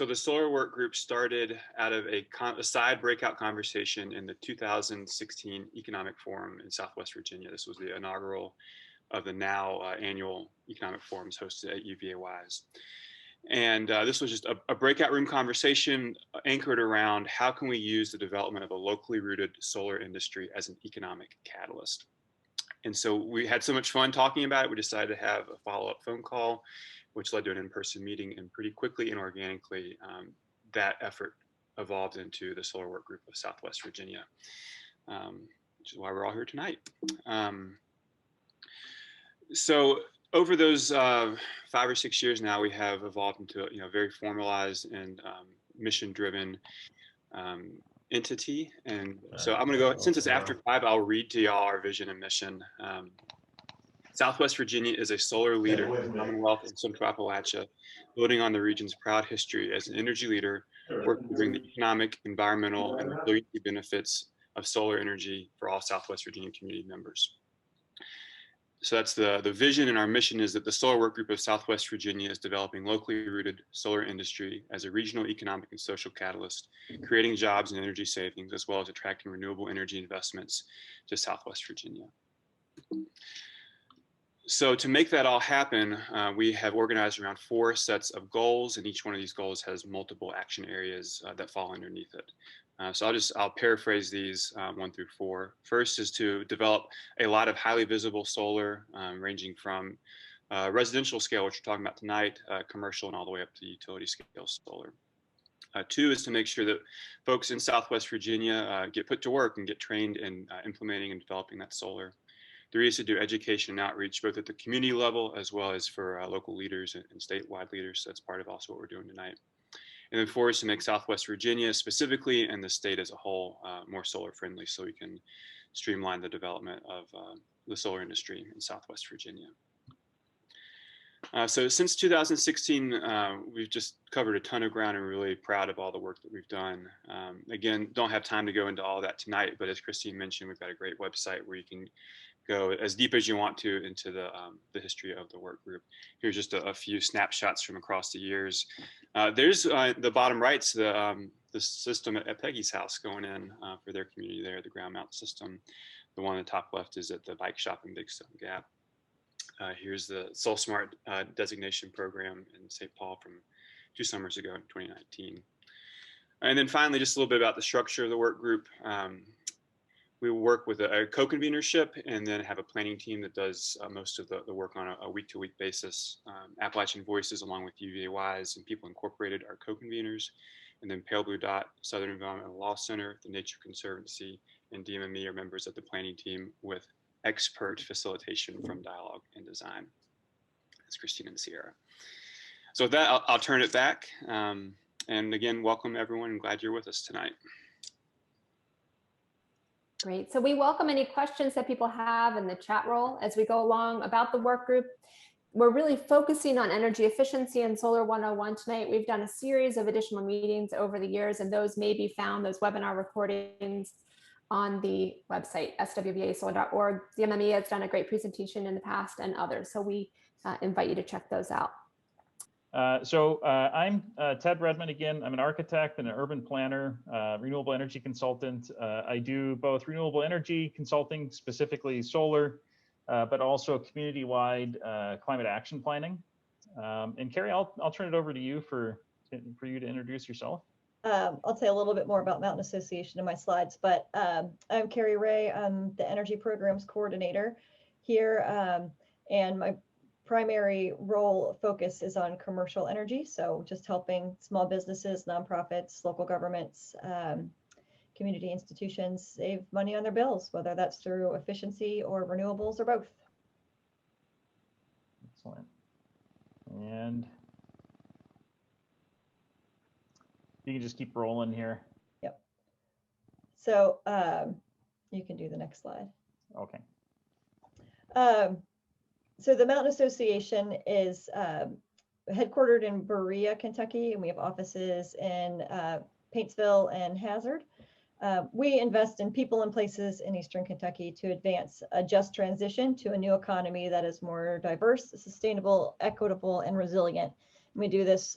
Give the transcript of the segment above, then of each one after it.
So the solar work group started out of a side breakout conversation in the 2016 Economic Forum in Southwest Virginia. This was the inaugural of the now annual economic forums hosted at UVA-wise. And this was just a breakout room conversation anchored around how can we use the development of a locally rooted solar industry as an economic catalyst. And so we had so much fun talking about it, we decided to have a follow-up phone call, which led to an in-person meeting, and pretty quickly and organically, that effort evolved into the Solar Work Group of Southwest Virginia, which is why we're all here tonight. So over those 5 or 6 years now, we have evolved into a very formalized and mission-driven entity. And so I'm going to go, since it's after 5, I'll read to y'all our vision and mission. Southwest Virginia is a solar leader in the Commonwealth and Central Appalachia, building on the region's proud history as an energy leader, working to bring the economic, environmental, and resiliency benefits of solar energy for all Southwest Virginia community members. So that's the vision, and our mission is that the Solar Work Group of Southwest Virginia is developing locally rooted solar industry as a regional economic and social catalyst, creating jobs and energy savings, as well as attracting renewable energy investments to Southwest Virginia. So to make that all happen, we have organized around 4 sets of goals, and each one of these goals has multiple action areas that fall underneath it. So I'll paraphrase these 1 through 4. First is to develop a lot of highly visible solar, ranging from residential scale, which we're talking about tonight, commercial, and all the way up to utility scale solar. 2 is to make sure that folks in Southwest Virginia get put to work and get trained in implementing and developing that solar. 3 is to do education and outreach, both at the community level as well as for local leaders and statewide leaders. So that's part of also what we're doing tonight. And then 4 is to make Southwest Virginia specifically and the state as a whole more solar friendly, so we can streamline the development of the solar industry in Southwest Virginia. So since 2016, we've just covered a ton of ground, and we're really proud of all the work that we've done. Again, don't have time to go into all that tonight, but as Christine mentioned, we've got a great website where you can go as deep as you want to into the history of the work group. Here's just a few snapshots from across the years. There's the bottom right's the system at Peggy's house going in for their community there, the ground mount system. The one on the top left is at the bike shop in Big Stone Gap. Here's the SolSmart designation program in St. Paul from 2 summers ago in 2019. And then finally, just a little bit about the structure of the work group. We work with a co-convenership and then have a planning team that does most of the work on a week-to-week basis. Appalachian Voices, along with UVA-wise and People Incorporated, are co-conveners. And then Pale Blue Dot, Southern Environmental Law Center, the Nature Conservancy, and DMME are members of the planning team with expert facilitation from Dialogue and Design. That's Christine and Sierra. So with that, I'll turn it back. And again, welcome everyone. I'm glad you're with us tonight. Great. So we welcome any questions that people have in the chat roll as we go along about the work group. We're really focusing on energy efficiency and Solar 101 tonight. We've done a series of additional meetings over the years, and those may be found, those webinar recordings, on the website, swvasolar.org. DMME has done a great presentation in the past, and others. So we invite you to check those out. I'm Ted Redmond again. I'm an architect and an urban planner, renewable energy consultant. I do both renewable energy consulting, specifically solar, but also community-wide climate action planning. And Carrie, I'll turn it over to you for you to introduce yourself. I'll say a little bit more about Mountain Association in my slides, but I'm Carrie Ray. I'm the Energy Programs Coordinator here, and my primary role focus is on commercial energy, so just helping small businesses, nonprofits, local governments, community institutions save money on their bills, whether that's through efficiency or renewables or both. Excellent. And you can just keep rolling here. Yep. So you can do the next slide. Okay. So the Mountain Association is headquartered in Berea, Kentucky, and we have offices in Paintsville and Hazard. We invest in people and places in Eastern Kentucky to advance a just transition to a new economy that is more diverse, sustainable, equitable, and resilient. And we do this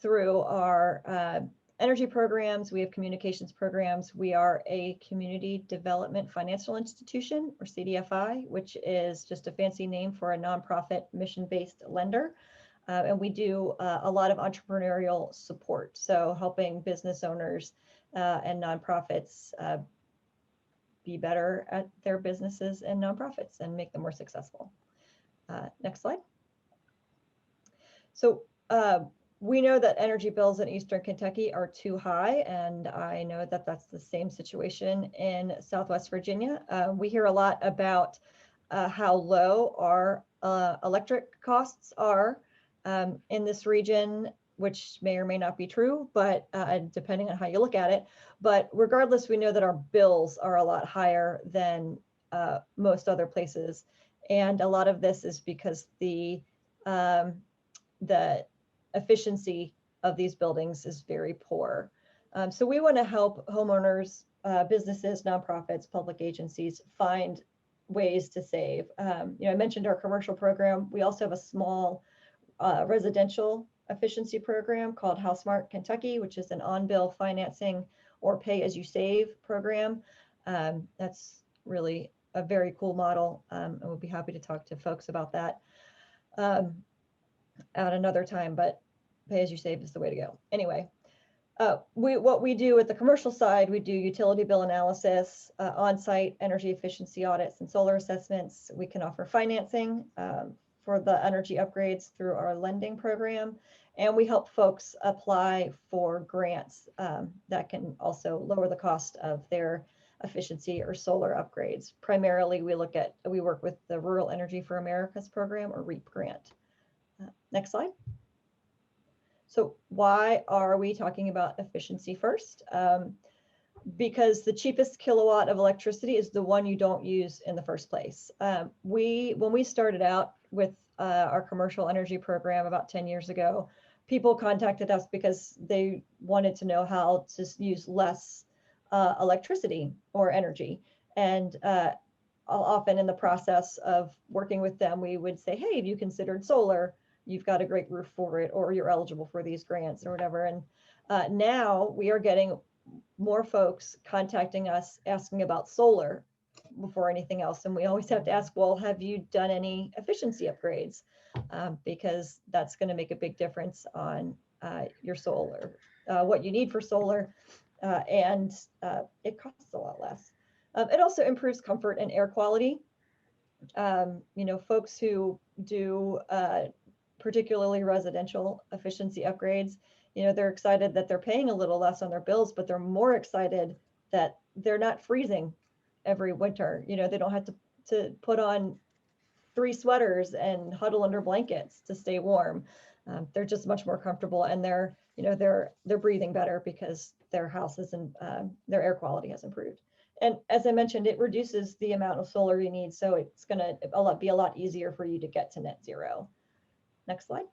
through our energy programs. We have communications programs. We are a community development financial institution, or CDFI, which is just a fancy name for a nonprofit mission-based lender. And we do a lot of entrepreneurial support. So helping business owners and nonprofits be better at their businesses and nonprofits and make them more successful. Next slide. So we know that energy bills in Eastern Kentucky are too high, and I know that that's the same situation in Southwest Virginia. We hear a lot about how low our electric costs are in this region, which may or may not be true, but depending on how you look at it. But regardless, we know that our bills are a lot higher than most other places. And a lot of this is because the efficiency of these buildings is very poor. So we want to help homeowners, businesses, nonprofits, public agencies find ways to save. I mentioned our commercial program. We also have a small residential efficiency program called HouseSmart Kentucky, which is an on-bill financing or pay-as-you-save program. That's really a very cool model, and we'll be happy to talk to folks about that at another time, but pay-as-you-save is the way to go. Anyway, what we do at the commercial side, we do utility bill analysis, on-site energy efficiency audits and solar assessments. We can offer financing for the energy upgrades through our lending program. And we help folks apply for grants that can also lower the cost of their efficiency or solar upgrades. Primarily, we work with the Rural Energy for America's program, or REAP grant. Next slide. So why are we talking about efficiency first? Because the cheapest kilowatt of electricity is the one you don't use in the first place. When we started out with our commercial energy program about 10 years ago, people contacted us because they wanted to know how to use less electricity or energy. And often in the process of working with them, we would say, hey, have you considered solar? You've got a great roof for it, or you're eligible for these grants or whatever. And now we are getting more folks contacting us asking about solar before anything else. And we always have to ask, well, have you done any efficiency upgrades? Because that's going to make a big difference on your solar, what you need for solar, and it costs a lot less. It also improves comfort and air quality. Folks who do particularly residential efficiency upgrades, they're excited that they're paying a little less on their bills, but they're more excited that they're not freezing every winter. They don't have to put on 3 sweaters and huddle under blankets to stay warm. They're just much more comfortable, and they're breathing better because their houses and their air quality has improved. And as I mentioned, it reduces the amount of solar you need, so it's going to be a lot easier for you to get to net zero. Next slide.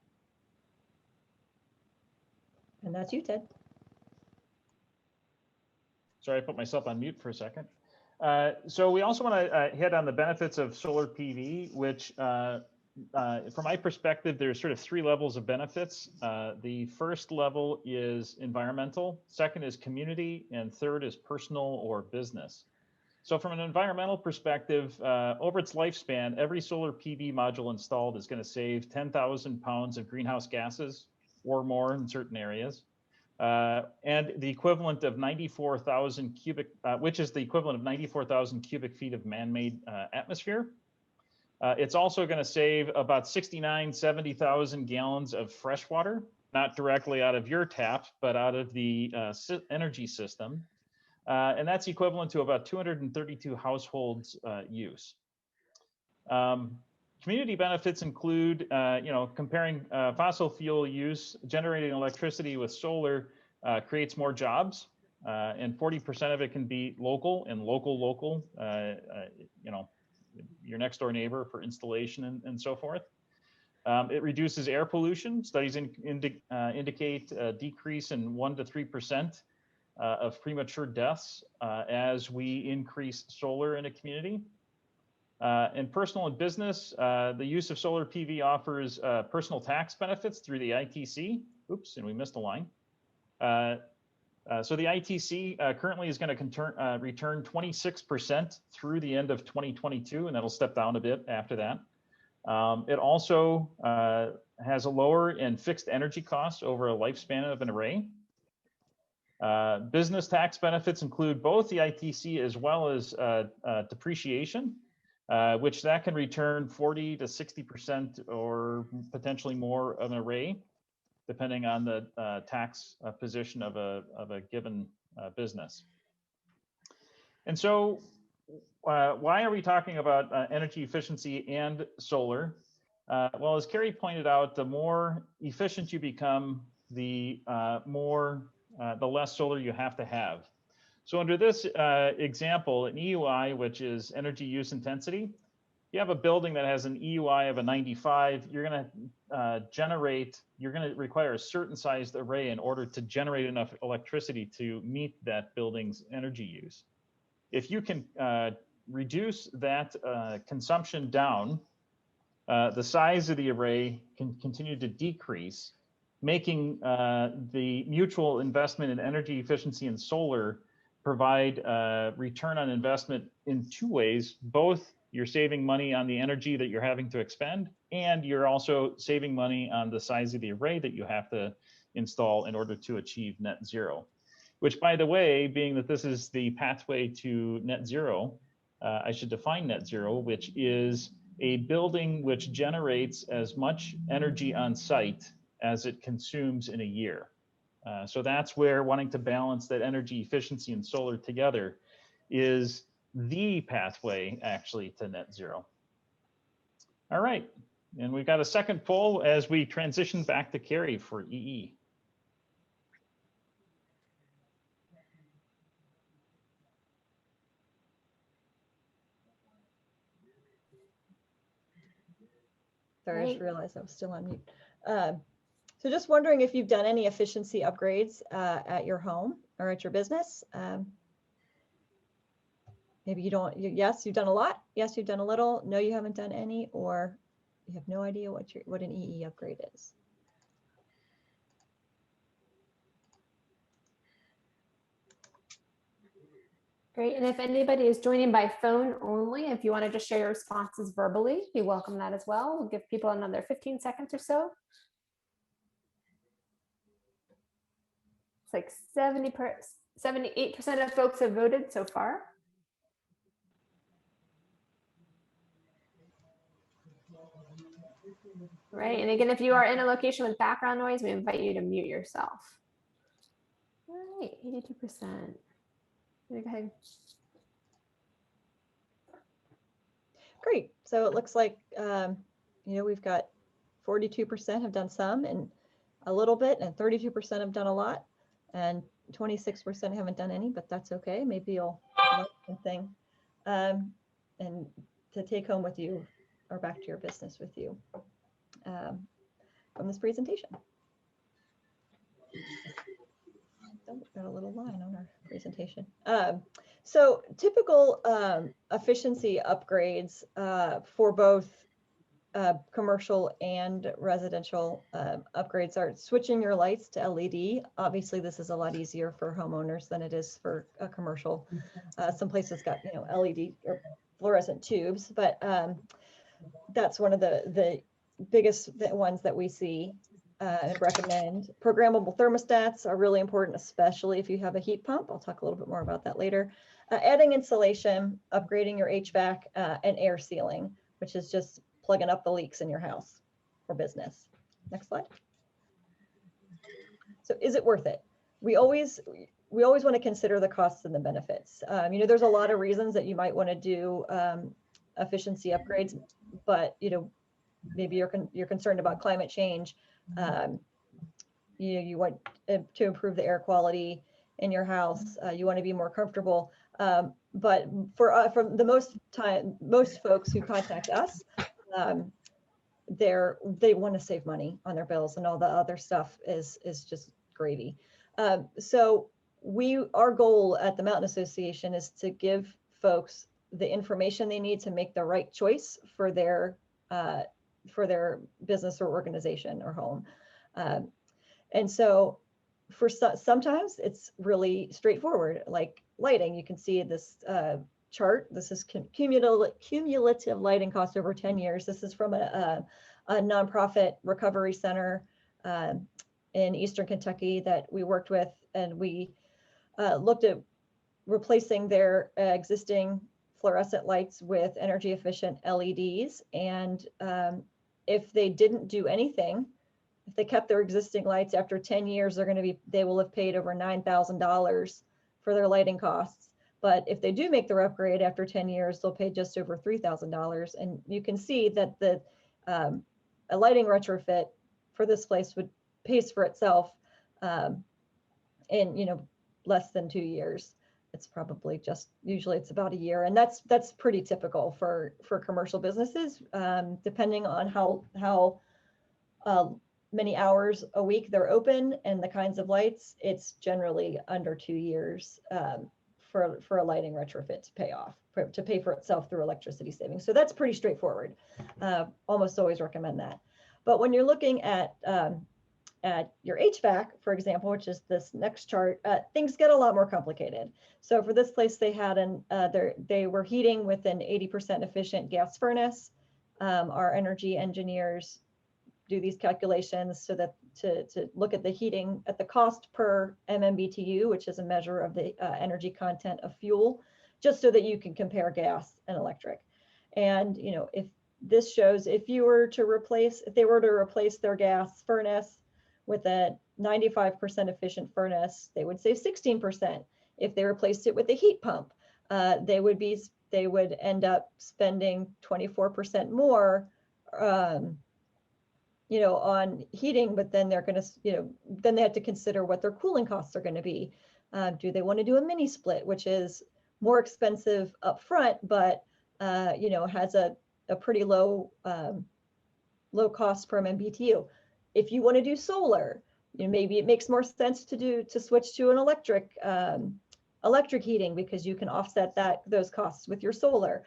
And that's you, Ted. Sorry, I put myself on mute for a second. So we also want to hit on the benefits of solar PV, which from my perspective, there's sort of 3 levels of benefits. The first level is environmental, second is community, and third is personal or business. So from an environmental perspective, over its lifespan, every solar PV module installed is going to save 10,000 pounds of greenhouse gases or more in certain areas. And the equivalent of 94,000 cubic, which is the equivalent of 94,000 cubic feet of man-made atmosphere. It's also going to save about 70,000 gallons of fresh water, not directly out of your tap, but out of the energy system. And that's equivalent to about 232 households use. Community benefits include, comparing fossil fuel use, generating electricity with solar creates more jobs, and 40% of it can be local and local, your next door neighbor for installation and so forth. It reduces air pollution. Studies indicate a decrease in 1 to 3% of premature deaths as we increase solar in a community. In personal and business, the use of solar PV offers personal tax benefits through the ITC. oops, and we missed a line. So the ITC currently is going to return 26% through the end of 2022, and that'll step down a bit after that. It also has a lower and fixed energy cost over a lifespan of an array. Business tax benefits include both the ITC as well as depreciation, which that can return 40 to 60% or potentially more of an array, depending on the tax position of a given business. And so why are we talking about energy efficiency and solar? Well, as Carrie pointed out, the more efficient you become, the less solar you have to have. So under this example, an EUI, which is energy use intensity, you have a building that has an EUI of a 95, you're going to require a certain sized array in order to generate enough electricity to meet that building's energy use. If you can reduce that consumption down, the size of the array can continue to decrease, making the mutual investment in energy efficiency and solar provide return on investment in two ways. Both you're saving money on the energy that you're having to expend, and you're also saving money on the size of the array that you have to install in order to achieve net zero. Which, by the way, being that this is the pathway to net zero, I should define net zero, which is a building which generates as much energy on site as it consumes in a year. So that's where wanting to balance that energy efficiency and solar together is the pathway actually to net zero. All right, and we've got a second poll as we transition back to Carrie for EE. Sorry, I just realized I was still on mute. So just wondering if you've done any efficiency upgrades at your home or at your business. Maybe you don't, yes, you've done a lot. Yes, you've done a little. No, you haven't done any, or you have no idea what an EE upgrade is. Great. And if anybody is joining by phone only, if you want to just share your responses verbally, we welcome that as well. We'll give people another 15 seconds or so. It's like 78% of folks have voted so far. Right. And again, if you are in a location with background noise, we invite you to mute yourself. All right, 82%. Go ahead. Great. So it looks like, we've got 42% have done some and a little bit, and 32% have done a lot, and 26% haven't done any, but that's okay. Maybe you'll learn something and to take home with you or back to your business with you from this presentation. We've got a little line on our presentation. So typical efficiency upgrades for both commercial and residential upgrades are switching your lights to LED. Obviously, this is a lot easier for homeowners than it is for a commercial. Some places got LED or fluorescent tubes, but that's one of the biggest ones that we see and recommend. Programmable thermostats are really important, especially if you have a heat pump. I'll talk a little bit more about that later. Adding insulation, upgrading your HVAC, and air sealing, which is just plugging up the leaks in your house or business. Next slide. So is it worth it? We always want to consider the costs and the benefits. There's a lot of reasons that you might want to do efficiency upgrades, but maybe you're concerned about climate change. You want to improve the air quality in your house. You want to be more comfortable. But for the most folks who contact us, they want to save money on their bills, and all the other stuff is just gravy. So our goal at the Mountain Association is to give folks the information they need to make the right choice for their business or organization or home. And so for sometimes it's really straightforward, like lighting. You can see this chart. This is cumulative lighting cost over 10 years. This is from a nonprofit recovery center in Eastern Kentucky that we worked with, and we looked at replacing their existing fluorescent lights with energy efficient LEDs. And if they didn't do anything, if they kept their existing lights after 10 years, they will have paid over $9,000 for their lighting costs. But if they do make their upgrade after 10 years, they'll pay just over $3,000. And you can see that a lighting retrofit for this place would pays for itself in less than 2 years. It's probably usually it's about a year, and that's pretty typical for commercial businesses, depending on how many hours a week they're open and the kinds of lights. It's generally under 2 years for a lighting retrofit to pay for itself through electricity savings. So that's pretty straightforward. Almost always recommend that. But when you're looking at your HVAC, for example, which is this next chart, things get a lot more complicated. So for this place, they had they were heating with an 80% efficient gas furnace. Our energy engineers do these calculations so that to look at the heating at the cost per MMBTU, which is a measure of the energy content of fuel, just so that you can compare gas and electric. And if this shows if they were to replace their gas furnace with a 95% efficient furnace, they would save 16%. If they replaced it with a heat pump, they would end up spending 24% more on heating, but then they're going to, then they have to consider what their cooling costs are going to be. Do they want to do a mini split, which is more expensive up front, but has a pretty low cost per MMBTU? If you want to do solar, maybe it makes more sense to switch to an electric heating, because you can offset those costs with your solar.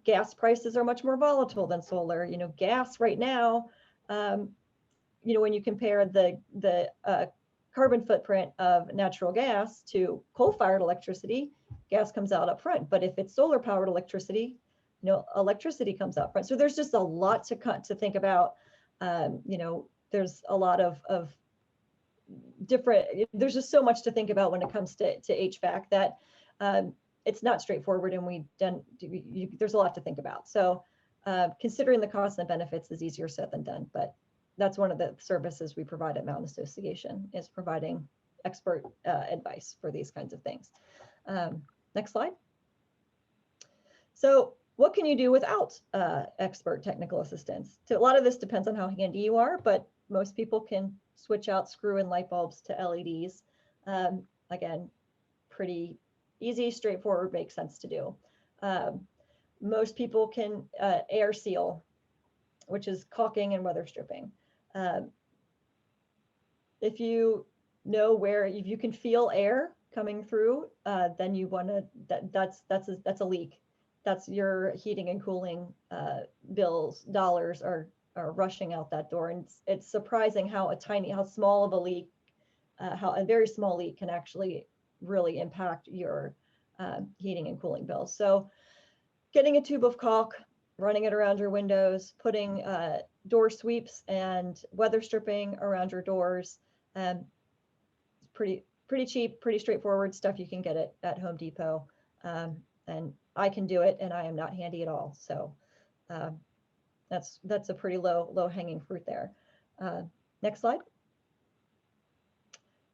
Gas prices are much more volatile than solar. Gas right now, when you compare the carbon footprint of natural gas to coal-fired electricity, gas comes out up front. But if it's solar-powered electricity, electricity comes out front. So there's just a lot to think about. There's a lot of different, there's just so much to think about when it comes to HVAC that it's not straightforward, and there's a lot to think about. So considering the costs and benefits is easier said than done, but that's one of the services we provide at Mountain Association, is providing expert advice for these kinds of things. Next slide. So what can you do without expert technical assistance? So a lot of this depends on how handy you are, but most people can switch out screw-in light bulbs to LEDs. Again, pretty easy, straightforward, makes sense to do. Most people can air seal, which is caulking and weather stripping. If you can feel air coming through, then you want to, that's a leak. That's your heating and cooling dollars are rushing out that door. And it's surprising how small of a leak, how a very small leak can actually really impact your heating and cooling bills. So getting a tube of caulk, running it around your windows, putting door sweeps and weather stripping around your doors. Pretty cheap, pretty straightforward stuff. You can get it at Home Depot. And I can do it, and I am not handy at all. So that's a pretty low hanging fruit there. Next slide.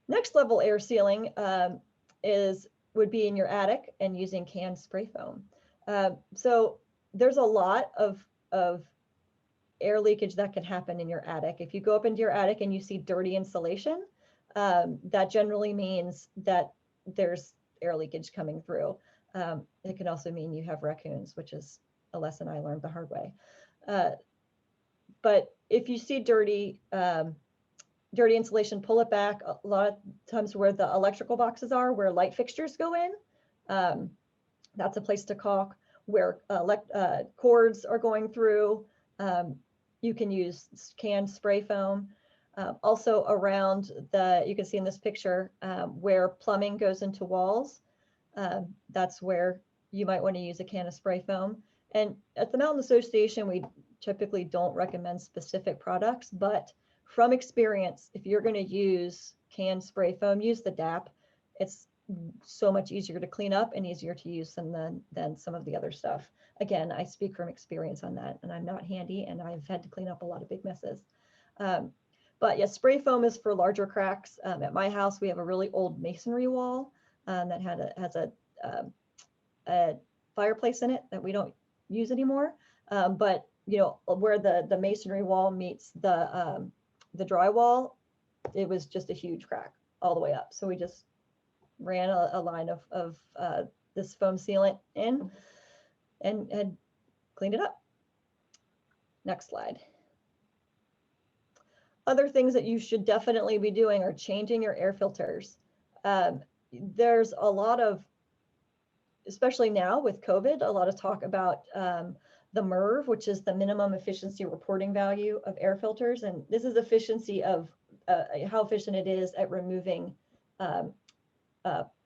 Next level air sealing would be in your attic and using canned spray foam. So there's a lot of air leakage that can happen in your attic. If you go up into your attic and you see dirty insulation, that generally means that there's air leakage coming through. It can also mean you have raccoons, which is a lesson I learned the hard way. But if you see dirty insulation, pull it back. A lot of times where the electrical boxes are, where light fixtures go in, that's a place to caulk. Where cords are going through, you can use canned spray foam. Also around you can see in this picture where plumbing goes into walls, that's where you might want to use a can of spray foam. And at the Mountain Association, we typically don't recommend specific products, but from experience, if you're going to use canned spray foam, use the DAP. It's so much easier to clean up and easier to use than some of the other stuff. Again, I speak from experience on that, and I'm not handy, and I've had to clean up a lot of big messes. But yes, spray foam is for larger cracks. At my house, we have a really old masonry wall that has a fireplace in it that we don't use anymore. But you know, where the masonry wall meets the drywall, it was just a huge crack all the way up. So we just ran a line of this foam sealant in and had cleaned it up. Next slide. Other things that you should definitely be doing are changing your air filters. There's a lot of, especially now with COVID, a lot of talk about the MERV, which is the minimum efficiency reporting value of air filters. And this is efficiency of how efficient it is at removing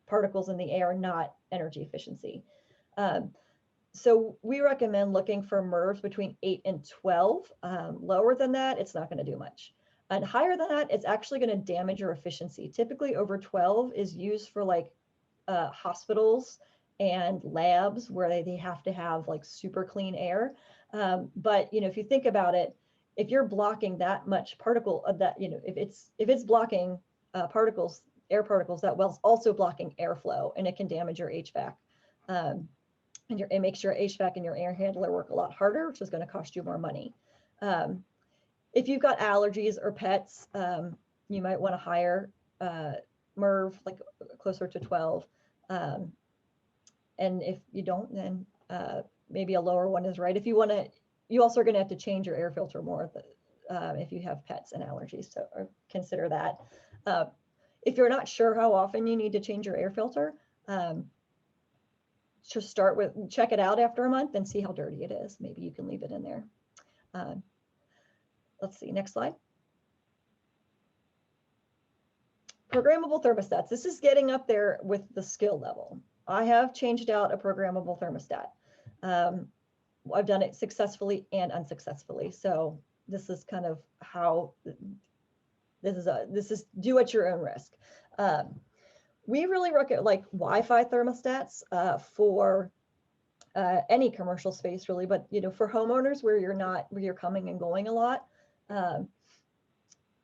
particles in the air, not energy efficiency. So we recommend looking for MERVs between 8 and 12. Lower than that, it's not going to do much. And higher than that, it's actually going to damage your efficiency. Typically over 12 is used for like hospitals and labs where they have to have like super clean air. But you know, if you think about it, if you're blocking that much particle of that, you know, if it's blocking particles, air particles, that well's also blocking airflow, and it can damage your HVAC. And it makes your HVAC and your air handler work a lot harder, which is going to cost you more money. If you've got allergies or pets, you might want to hire MERV, like closer to 12. And if you don't, then maybe a lower one is right. If you want to, you also are going to have to change your air filter more if you have pets and allergies, so consider that. If you're not sure how often you need to change your air filter, just start with, check it out after a month and see how dirty it is. Maybe you can leave it in there. Let's see, next slide. Programmable thermostats. This is getting up there with the skill level. I have changed out a programmable thermostat. I've done it successfully and unsuccessfully. So this is kind of how this is do at your own risk. We really recommend like Wi-Fi thermostats for any commercial space really, but you know, for homeowners where you're coming and going a lot,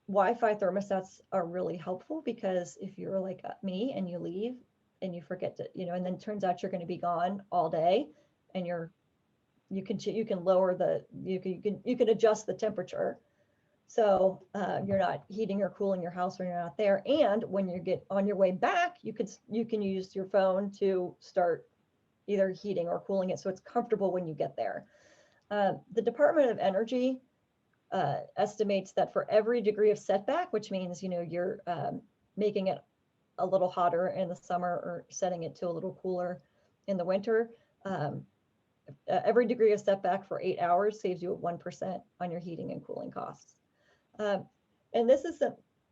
Wi-Fi thermostats are really helpful, because if you're like me and you leave and you forget to, you know, and then it turns out you're going to be gone all day, and you can lower you can adjust the temperature, so you're not heating or cooling your house when you're not there. And when you get on your way back, you can use your phone to start either heating or cooling it, so it's comfortable when you get there. The Department of Energy estimates that for every degree of setback, which means, you know, you're making it a little hotter in the summer or setting it to a little cooler in the winter, every degree of setback for 8 hours saves you 1% on your heating and cooling costs. And this is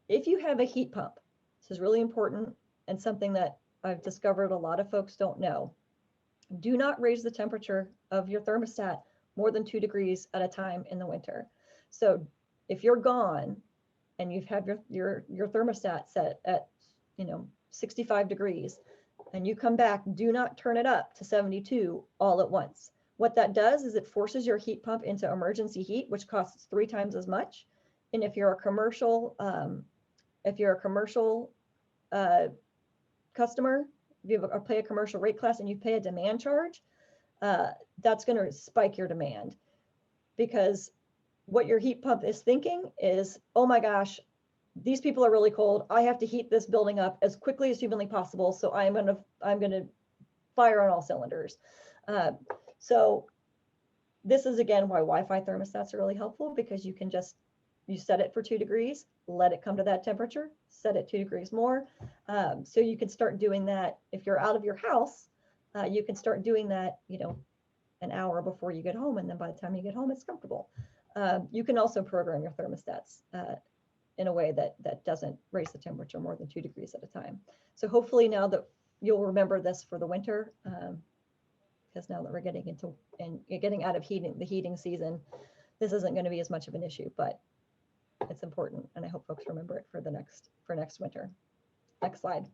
if you have a heat pump, this is really important and something that I've discovered a lot of folks don't know. Do not raise the temperature of your thermostat more than 2 degrees at a time in the winter. So if you're gone and you've had your thermostat set at, you know, 65 degrees, and you come back, do not turn it up to 72 all at once. What that does is it forces your heat pump into emergency heat, which costs 3 times as much. And if you're a commercial customer, if you pay a commercial rate class and you pay a demand charge, that's going to spike your demand, because what your heat pump is thinking is, oh my gosh, these people are really cold. I have to heat this building up as quickly as humanly possible. So I'm going to fire on all cylinders. So this is again why Wi-Fi thermostats are really helpful, because you can you set it for 2 degrees, let it come to that temperature, set it 2 degrees more. So you can start doing that. If you're out of your house, you can start doing that, you know, an hour before you get home. And then by the time you get home, it's comfortable. You can also program your thermostats in a way that doesn't raise the temperature more than 2 degrees at a time. So hopefully now that you'll remember this for the winter, because now that we're getting into and getting out of the heating season, this isn't going to be as much of an issue, but it's important, and I hope folks remember it for next winter. Next slide.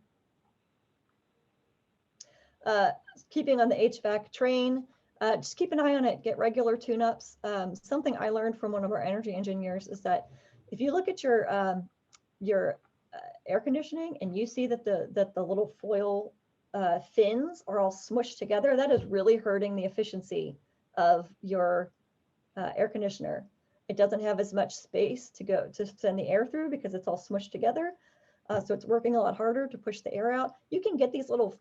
Keeping on the HVAC train, just keep an eye on it. Get regular tune-ups. Something I learned from one of our energy engineers is that if you look at your air conditioning and you see that the little foil fins are all smushed together, that is really hurting the efficiency of your air conditioner. It doesn't have as much space to send the air through because it's all smushed together. So it's working a lot harder to push the air out. You can get these little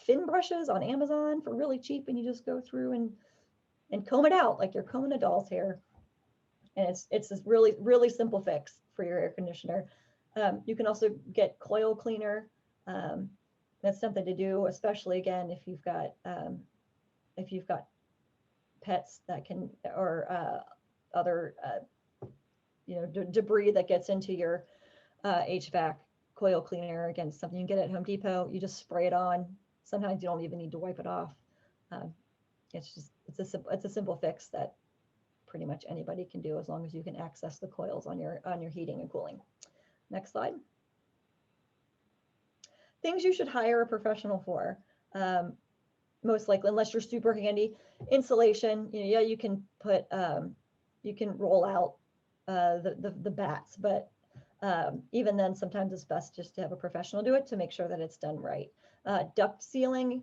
fin brushes on Amazon for really cheap, and you just go through and comb it out like you're combing a doll's hair. And it's this really simple fix for your air conditioner. You can also get coil cleaner. That's something to do, especially again if you've got pets that can, or other debris that gets into your HVAC. Coil cleaner, again, something you can get at Home Depot. You just spray it on. Sometimes you don't even need to wipe it off. It's a simple fix that pretty much anybody can do as long as you can access the coils on your heating and cooling. Next slide. Things you should hire a professional for. Most likely, unless you're super handy. Insulation. Yeah, you can put you can roll out the bats, but even then, sometimes it's best just to have a professional do it to make sure that it's done right. Duct sealing,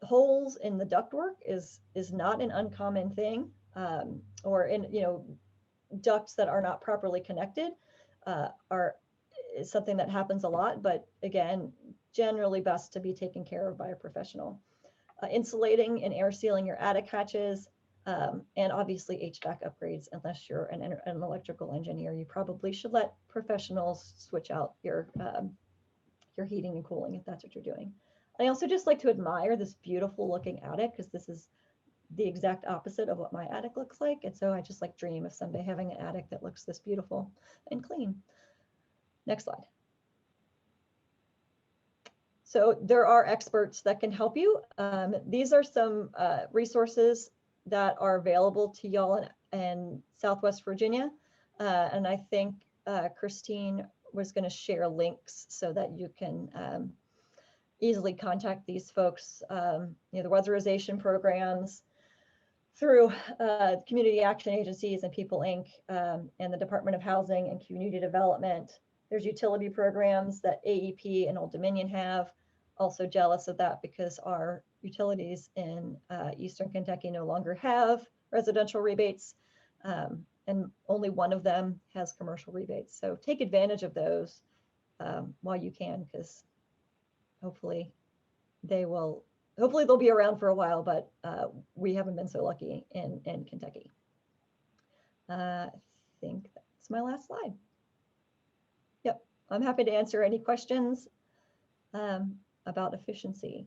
holes in the ductwork is not an uncommon thing, or in ducts that are not properly connected is something that happens a lot. But again, generally best to be taken care of by a professional. Insulating and air sealing your attic hatches. And obviously HVAC upgrades, unless you're an electrical engineer, you probably should let professionals switch out your heating and cooling if that's what you're doing. I also just like to admire this beautiful looking attic, because this is the exact opposite of what my attic looks like. And so I just like dream of someday having an attic that looks this beautiful and clean. Next slide. So there are experts that can help you. These are some resources that are available to y'all in Southwest Virginia. And I think Christine was going to share links so that you can easily contact these folks. The weatherization programs through community action agencies and People Inc. And the Department of Housing and Community Development. There's utility programs that AEP and Old Dominion have. Also jealous of that because our utilities in Eastern Kentucky no longer have residential rebates, and only one of them has commercial rebates. So take advantage of those while you can, because hopefully they'll be around for a while, but we haven't been so lucky in Kentucky. I think that's my last slide. Yep, I'm happy to answer any questions about efficiency.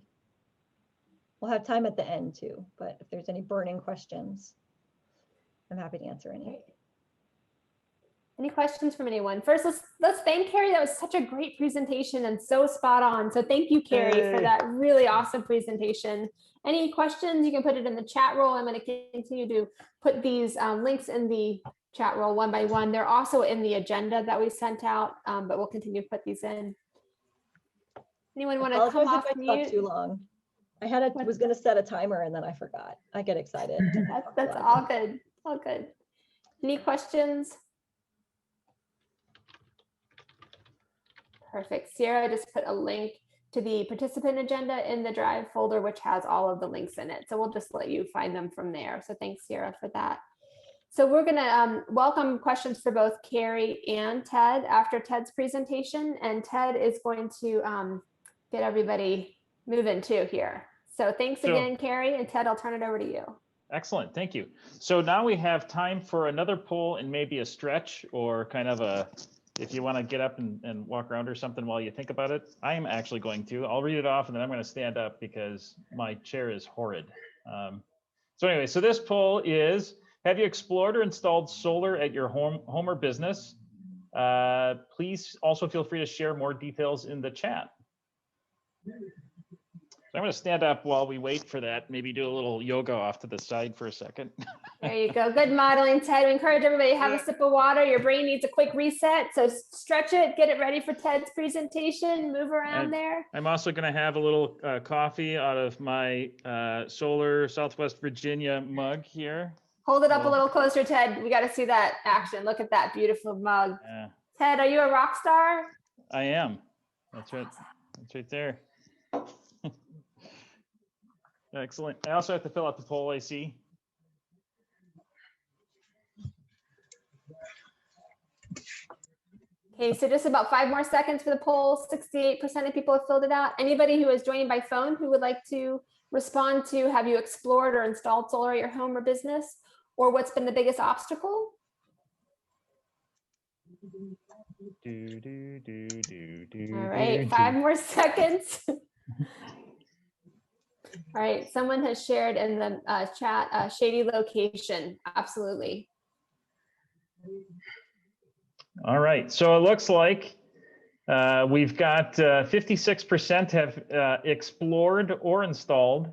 We'll have time at the end too, but if there's any burning questions, I'm happy to answer any. Any questions from anyone? First, let's thank Carrie. That was such a great presentation and so spot on. So thank you, Carrie, for that really awesome presentation. Any questions, you can put it in the chat roll. I'm going to continue to put these links in the chat roll one by one. They're also in the agenda that we sent out, but we'll continue to put these in. Anyone want to come off mute? Too long. I was going to set a timer and then I forgot. I get excited. That's all good. All good. Any questions? Perfect. Sierra just put a link to the participant agenda in the Drive folder, which has all of the links in it. So we'll just let you find them from there. So thanks, Sierra, for that. So we're going to welcome questions for both Carrie and Ted after Ted's presentation. And Ted is going to get everybody moving too here. So thanks again, Carrie, and Ted, I'll turn it over to you. Excellent, thank you. So now we have time for another poll and maybe a stretch or kind of a, if you want to get up and walk around or something while you think about it. I am actually going to. I'll read it off and then I'm going to stand up because my chair is horrid. So anyway, so this poll is, Have you explored or installed solar at your home or business? Please also feel free to share more details in the chat. So I'm going to stand up while we wait for that. Maybe do a little yoga off to the side for a second. There you go. Good modeling, Ted. We encourage everybody to have a sip of water. Your brain needs a quick reset. So stretch it, get it ready for Ted's presentation, move around there. I'm also going to have a little coffee out of my Solar Southwest Virginia mug here. Hold it up a little closer, Ted. We got to see that action. Look at that beautiful mug. Ted, are you a rock star? I am. That's right. That's right there. Excellent. I also have to fill out the poll, I see. Okay, so just about 5 more seconds for the poll. 68% of people have filled it out. Anybody who is joining by phone who would like to respond to, have you explored or installed solar at your home or business? Or what's been the biggest obstacle? All right, 5 more seconds. All right, someone has shared in the chat, shady location. Absolutely. All right, so it looks like we've got 56% have explored or installed,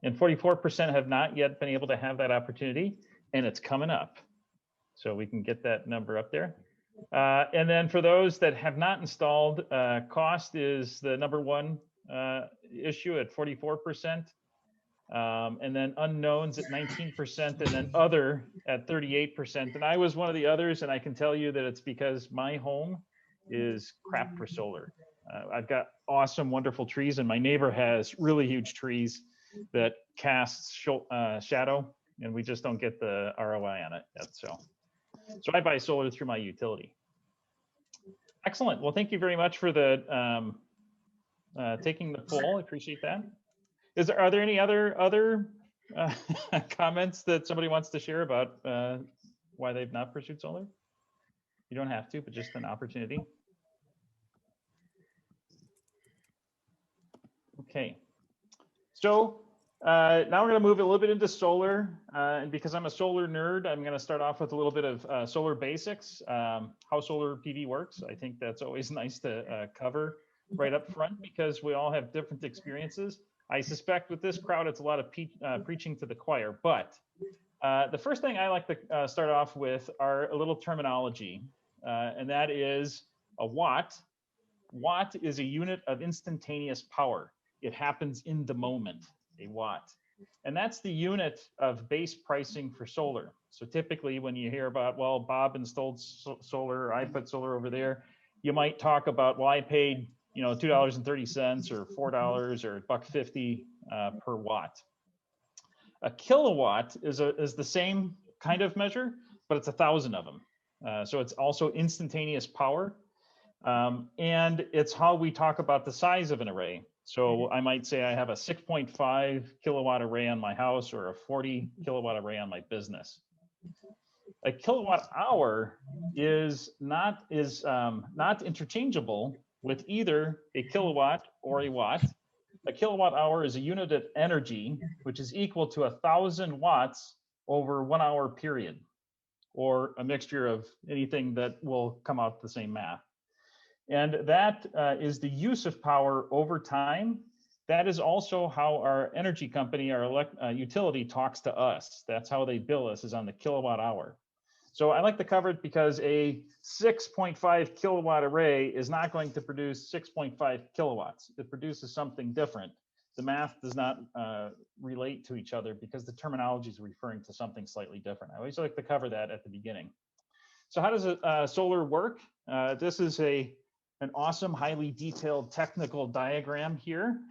and 44% have not yet been able to have that opportunity, and it's coming up. So we can get that number up there. And then for those that have not installed, cost is the #1 issue at 44%. And then unknowns at 19%, and then other at 38%. And I was one of the others, and I can tell you that it's because my home is crap for solar. I've got awesome, wonderful trees, and my neighbor has really huge trees that cast shadow, and we just don't get the ROI on it yet. So I buy solar through my utility. Excellent. Well, thank you very much for the taking the poll. I appreciate that. Are there any other comments that somebody wants to share about why they've not pursued solar? You don't have to, but just an opportunity. Okay. So now we're going to move a little bit into solar. And because I'm a solar nerd, I'm going to start off with a little bit of solar basics, how solar PV works. I think that's always nice to cover right up front because we all have different experiences. I suspect with this crowd, it's a lot of preaching to the choir, but the first thing I like to start off with are a little terminology, and that is a watt. Watt is a unit of instantaneous power. It happens in the moment, a watt. And that's the unit of base pricing for solar. So typically when you hear about, well, Bob installed solar, I put solar over there, you might talk about, well, I paid $2.30 or $4 or $1.50 per watt. A kilowatt is the same kind of measure, but it's 1,000 of them. So it's also instantaneous power. And it's how we talk about the size of an array. So I might say I have a 6.5 kilowatt array on my house or a 40 kilowatt array on my business. A kilowatt hour is not interchangeable with either a kilowatt or a watt. A kilowatt hour is a unit of energy, which is equal to 1,000 watts over 1 hour period, or a mixture of anything that will come out the same math. And that is the use of power over time. That is also how our energy company, our utility talks to us. That's how they bill us, is on the kilowatt hour. So I like to cover it because a 6.5 kilowatt array is not going to produce 6.5 kilowatts. It produces something different. The math does not relate to each other because the terminology is referring to something slightly different. I always like to cover that at the beginning. So how does solar work? This is an awesome, highly detailed technical diagram here.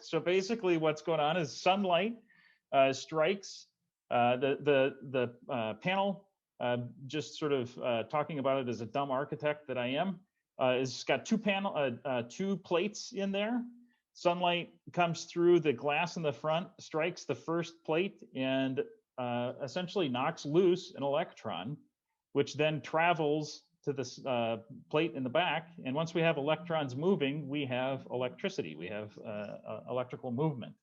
So basically what's going on is sunlight strikes the panel. Just sort of talking about it as a dumb architect that I am, it's got two plates in there. Sunlight comes through the glass in the front, strikes the first plate, and essentially knocks loose an electron, which then travels to this plate in the back. And once we have electrons moving, we have electricity. We have electrical movement.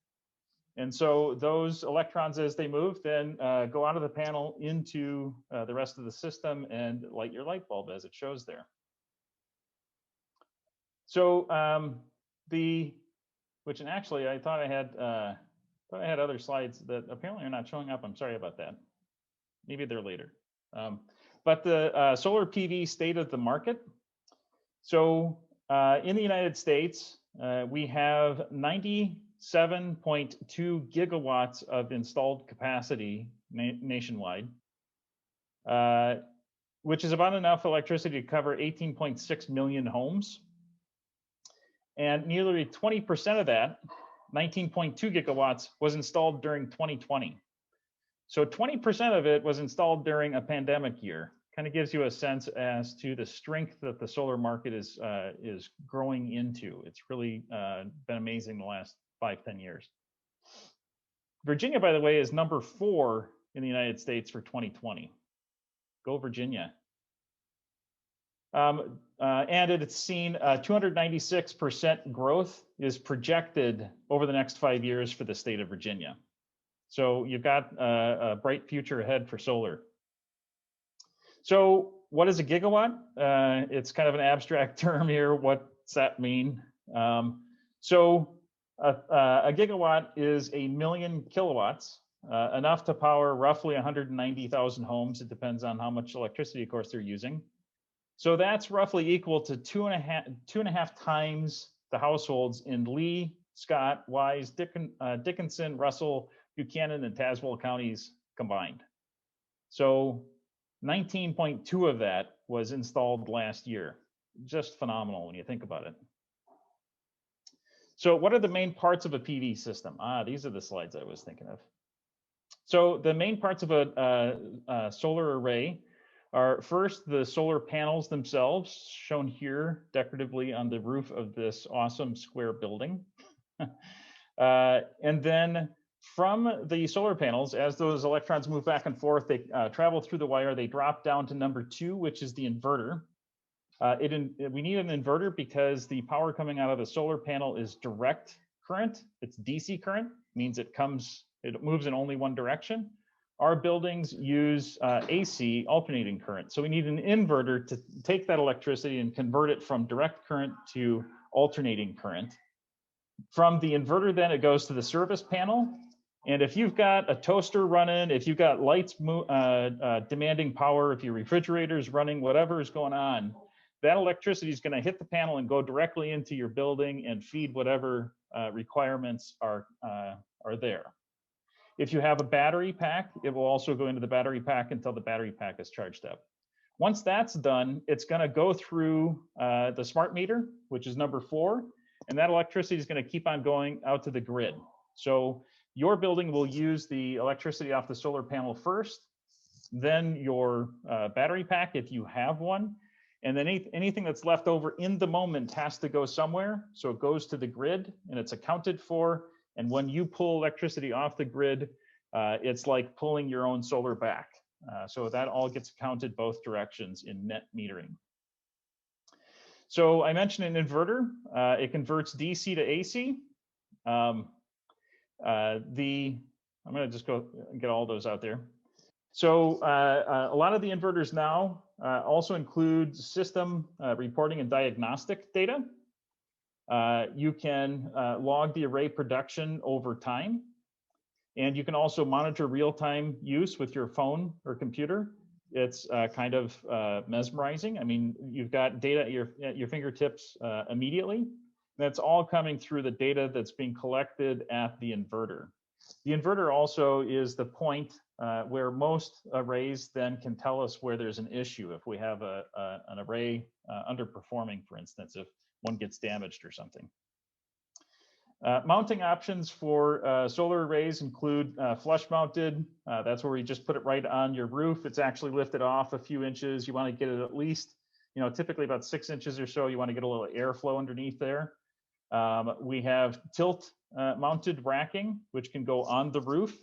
And so those electrons, as they move, then go out of the panel into the rest of the system and light your light bulb, as it shows there. So which, and actually I thought I had other slides that apparently are not showing up. I'm sorry about that. Maybe they're later. But the solar PV state of the market. So in the United States, we have 97.2 gigawatts of installed capacity nationwide, which is about enough electricity to cover 18.6 million homes. And nearly 20% of that, 19.2 gigawatts, was installed during 2020. So 20% of it was installed during a pandemic year. Kind of gives you a sense as to the strength that the solar market is growing into. It's really been amazing the last 5-10 years. Virginia, by the way, is number 4 in the United States for 2020. Go Virginia. And it's seen 296% growth is projected over the next 5 years for the state of Virginia. So you've got a bright future ahead for solar. So what is a gigawatt? It's kind of an abstract term here. What's that mean? So a gigawatt is 1,000,000 kilowatts, enough to power roughly 190,000 homes. It depends on how much electricity, of course, they're using. So that's roughly equal to two and a half times the households in Lee, Scott, Wise, Dickinson, Russell, Buchanan, and Tazewell counties combined. So 19.2 of that was installed last year. Just phenomenal when you think about it. So what are the main parts of a PV system? These are the slides I was thinking of. So the main parts of a solar array are first the solar panels themselves, shown here decoratively on the roof of this awesome square building. And then from the solar panels, as those electrons move back and forth, they travel through the wire, they drop down to number 2, which is the inverter. We need an inverter because the power coming out of the solar panel is direct current. It's DC current, means it moves in only one direction. Our buildings use AC, alternating current. So we need an inverter to take that electricity and convert it from direct current to alternating current. From the inverter, then it goes to the service panel. And if you've got a toaster running, if you've got lights demanding power, if your refrigerator is running, whatever is going on, that electricity is going to hit the panel and go directly into your building and feed whatever requirements are there. If you have a battery pack, it will also go into the battery pack until the battery pack is charged up. Once that's done, it's going to go through the smart meter, which is number 4, and that electricity is going to keep on going out to the grid. So your building will use the electricity off the solar panel first, then your battery pack, if you have one, and then anything that's left over in the moment has to go somewhere. So it goes to the grid and it's accounted for. And when you pull electricity off the grid, it's like pulling your own solar back. So that all gets counted both directions in net metering. So I mentioned an inverter. It converts DC to AC. I'm going to just go get all those out there. So a lot of the inverters now also include system reporting and diagnostic data. You can log the array production over time, and you can also monitor real-time use with your phone or computer. It's kind of mesmerizing. I mean, you've got data at your fingertips immediately. That's all coming through the data that's being collected at the inverter. The inverter also is the point where most arrays then can tell us where there's an issue. If we have an array underperforming, for instance, if one gets damaged or something. Mounting options for solar arrays include flush mounted. That's where you just put it right on your roof. It's actually lifted off a few inches. You want to get it at least, typically about 6 inches or so. You want to get a little airflow underneath there. We have tilt mounted racking, which can go on the roof.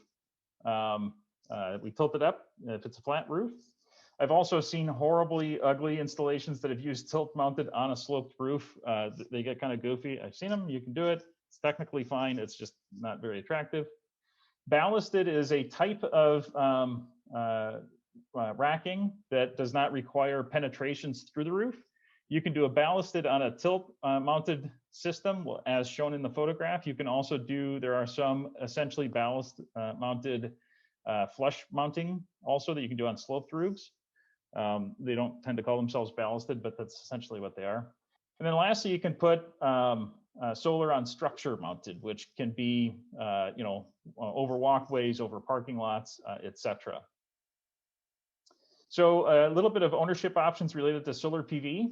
We tilt it up if it's a flat roof. I've also seen horribly ugly installations that have used tilt mounted on a sloped roof. They get kind of goofy. I've seen them, you can do it. It's technically fine. It's just not very attractive. Ballasted is a type of racking that does not require penetrations through the roof. You can do a ballasted on a tilt mounted system as shown in the photograph. You can also do, there are some essentially ballast mounted flush mounting also that you can do on sloped roofs. They don't tend to call themselves ballasted, but that's essentially what they are. And then lastly, you can put solar on structure mounted, which can be, over walkways, over parking lots, etc. So a little bit of ownership options related to solar PV.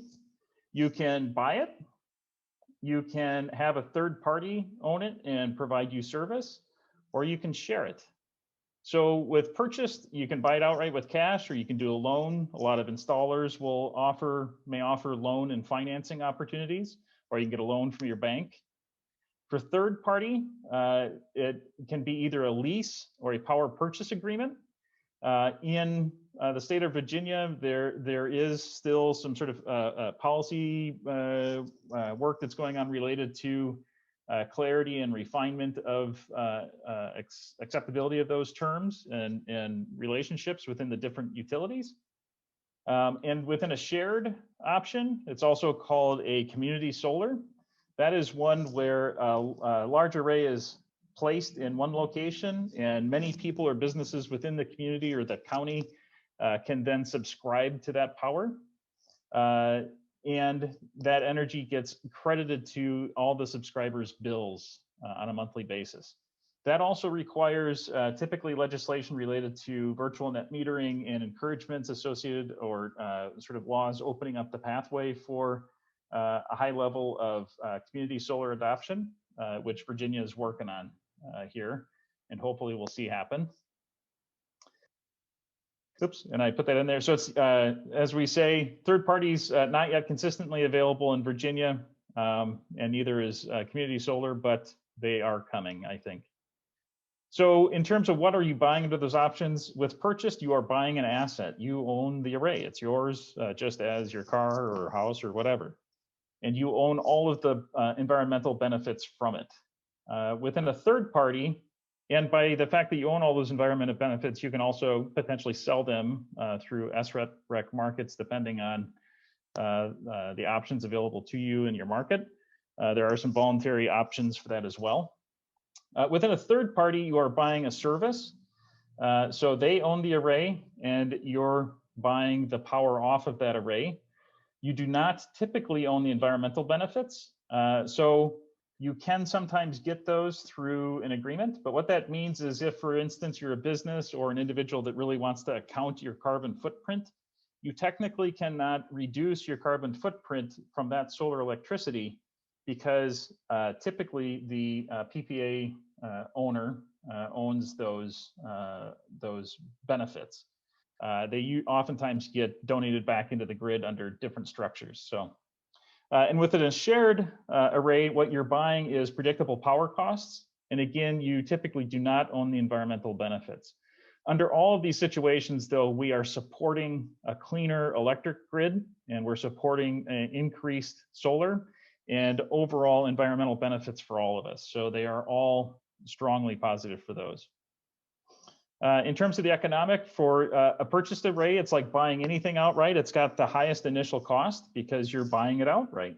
You can buy it. You can have a third party own it and provide you service, or you can share it. So with purchased, you can buy it outright with cash, or you can do a loan. A lot of installers may offer loan and financing opportunities, or you can get a loan from your bank. For third party, it can be either a lease or a power purchase agreement. In the state of Virginia, there is still some sort of policy work that's going on related to clarity and refinement of acceptability of those terms and relationships within the different utilities. And within a shared option, it's also called a community solar. That is one where a large array is placed in one location, and many people or businesses within the community or the county can then subscribe to that power. And that energy gets credited to all the subscribers' bills on a monthly basis. That also requires typically legislation related to virtual net metering and encouragements associated, or sort of laws opening up the pathway for a high level of community solar adoption, which Virginia is working on here, and hopefully we'll see happen. Oops, and I put that in there. So it's, as we say, third parties not yet consistently available in Virginia, and neither is community solar, but they are coming, I think. So in terms of what are you buying into those options, with purchased, you are buying an asset. You own the array. It's yours, just as your car or house or whatever. And you own all of the environmental benefits from it. Within a third party, and by the fact that you own all those environmental benefits, you can also potentially sell them through SREC markets, depending on the options available to you in your market. There are some voluntary options for that as well. Within a third party, you are buying a service. So they own the array, and you're buying the power off of that array. You do not typically own the environmental benefits. So you can sometimes get those through an agreement, but what that means is if, for instance, you're a business or an individual that really wants to account your carbon footprint, you technically cannot reduce your carbon footprint from that solar electricity, because typically the PPA owner owns those benefits. They oftentimes get donated back into the grid under different structures. So. And within a shared array, what you're buying is predictable power costs. And again, you typically do not own the environmental benefits. Under all of these situations, though, we are supporting a cleaner electric grid, and we're supporting increased solar and overall environmental benefits for all of us. So they are all strongly positive for those. In terms of the economic, for a purchased array, it's like buying anything outright. It's got the highest initial cost because you're buying it outright.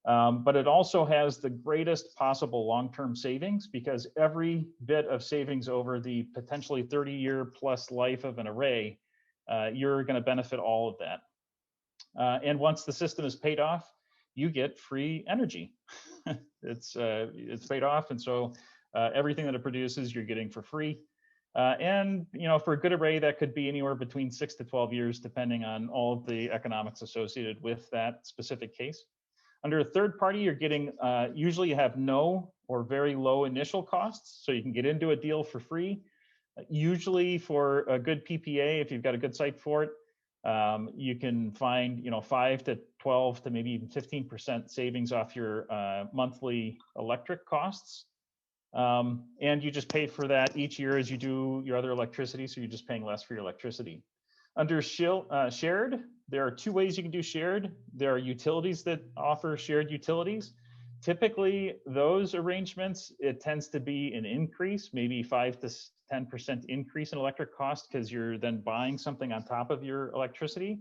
But it also has the greatest possible long-term savings, because every bit of savings over the potentially 30-year plus life of an array, you're going to benefit all of that. And once the system is paid off, you get free energy. It's paid off, and so everything that it produces, you're getting for free. And for a good array, that could be anywhere between 6 to 12 years, depending on all of the economics associated with that specific case. Under a third party, you're getting, usually you have no or very low initial costs, so you can get into a deal for free. Usually for a good PPA, if you've got a good site for it, you can find 5 to 12 to maybe even 15% savings off your monthly electric costs. And you just pay for that each year as you do your other electricity, so you're just paying less for your electricity. Under shared, there are two ways you can do shared. There are utilities that offer shared utilities. Typically, those arrangements, it tends to be an increase, maybe 5 to 10% increase in electric cost because you're then buying something on top of your electricity.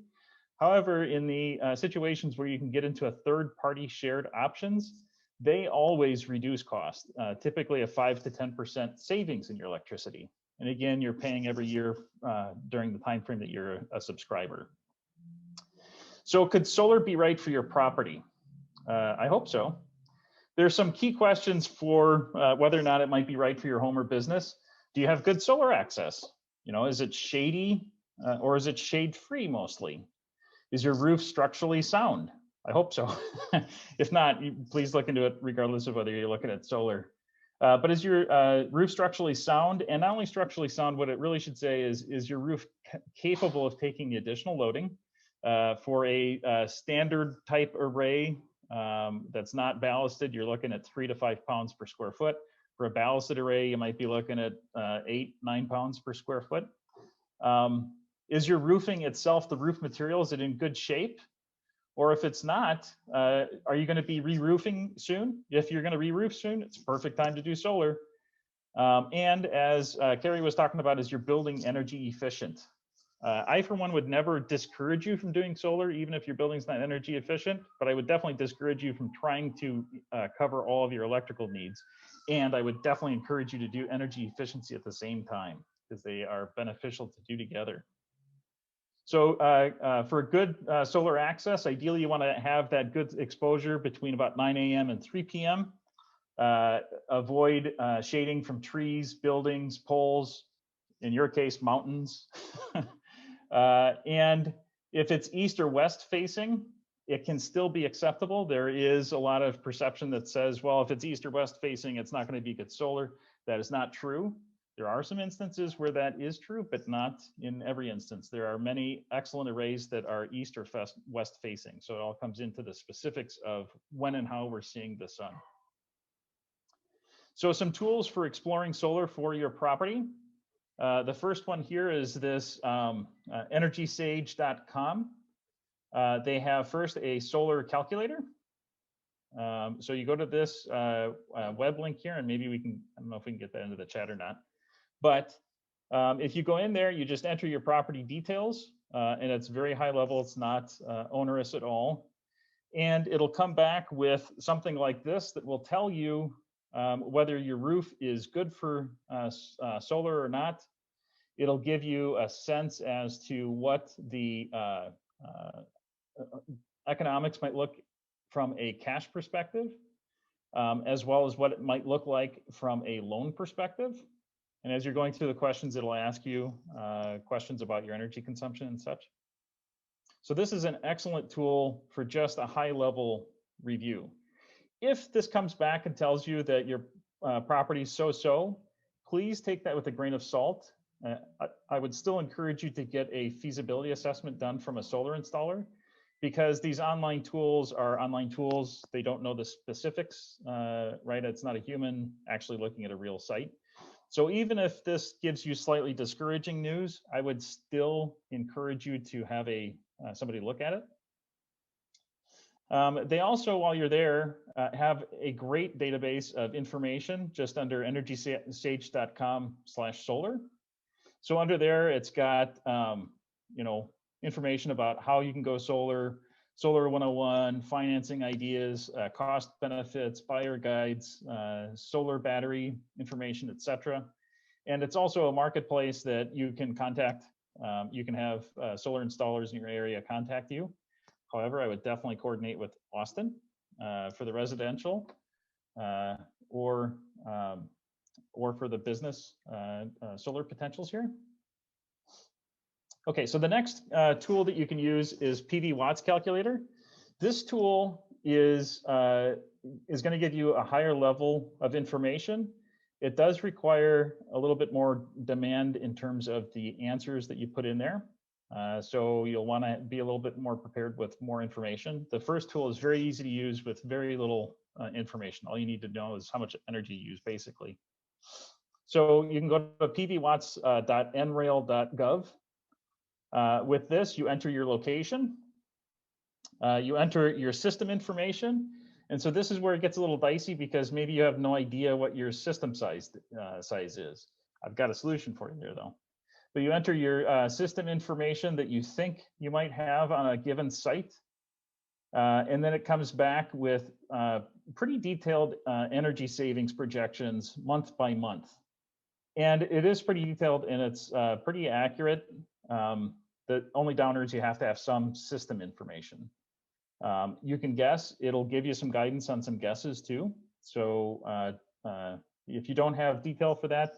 However, in the situations where you can get into a third-party shared options, they always reduce cost, typically a 5 to 10% savings in your electricity. And again, you're paying every year during the time frame that you're a subscriber. So could solar be right for your property? I hope so. There's some key questions for whether or not it might be right for your home or business. Do you have good solar access? You know, is it shady or is it shade-free mostly? Is your roof structurally sound? I hope so. If not, please look into it regardless of whether you're looking at solar. But is your roof structurally sound? And not only structurally sound, what it really should say is your roof capable of taking the additional loading for a standard type array that's not ballasted? You're looking at 3 to 5 pounds per square foot. For a ballasted array, you might be looking at 8, 9 pounds per square foot. Is your roofing itself, the roof material, is it in good shape? Or if it's not, are you going to be re-roofing soon? If you're going to re-roof soon, it's a perfect time to do solar. And as Carrie was talking about, is your building energy efficient? I, for one, would never discourage you from doing solar, even if your building's not energy efficient, but I would definitely discourage you from trying to cover all of your electrical needs. And I would definitely encourage you to do energy efficiency at the same time, because they are beneficial to do together. So for a good solar access, ideally you want to have that good exposure between about 9 a.m. and 3 p.m. Avoid shading from trees, buildings, poles, in your case, mountains. And if it's east or west facing, it can still be acceptable. There is a lot of perception that says, well, if it's east or west facing, it's not going to be good solar. That is not true. There are some instances where that is true, but not in every instance. There are many excellent arrays that are east or west facing. So it all comes into the specifics of when and how we're seeing the sun. So some tools for exploring solar for your property. The first one here is this EnergySage.com. They have first a solar calculator. So you go to this web link here, and maybe we can, I don't know if we can get that into the chat or not. But if you go in there, you just enter your property details, and it's very high level. It's not onerous at all. And it'll come back with something like this that will tell you whether your roof is good for solar or not. It'll give you a sense as to what the economics might look from a cash perspective, as well as what it might look like from a loan perspective. And as you're going through the questions, it'll ask you questions about your energy consumption and such. So this is an excellent tool for just a high-level review. If this comes back and tells you that your property is so-so, please take that with a grain of salt. I would still encourage you to get a feasibility assessment done from a solar installer, because these online tools are online tools. They don't know the specifics, right? It's not a human actually looking at a real site. So even if this gives you slightly discouraging news, I would still encourage you to have somebody look at it. They also, while you're there, have a great database of information just under EnergySage.com/solar. So under there, it's got information about how you can go solar, Solar 101, financing ideas, cost benefits, buyer guides, solar battery information, etc. And it's also a marketplace that you can contact. You can have solar installers in your area contact you. However, I would definitely coordinate with Austin for the residential or for the business solar potentials here. Okay, so the next tool that you can use is PV Watts Calculator. This tool is going to give you a higher level of information. It does require a little bit more demand in terms of the answers that you put in there. So you'll want to be a little bit more prepared with more information. The first tool is very easy to use with very little information. All you need to know is how much energy you use, basically. So you can go to pvwatts.nrail.gov. With this, you enter your location, you enter your system information, And so this is where it gets a little dicey because maybe you have no idea what your system size is. I've got a solution for you there though. But you enter your system information that you think you might have on a given site. And then it comes back with pretty detailed energy savings projections month by month. And it is pretty detailed and it's pretty accurate. The only downer is you have to have some system information. You can guess, it'll give you some guidance on some guesses too. So if you don't have detail for that,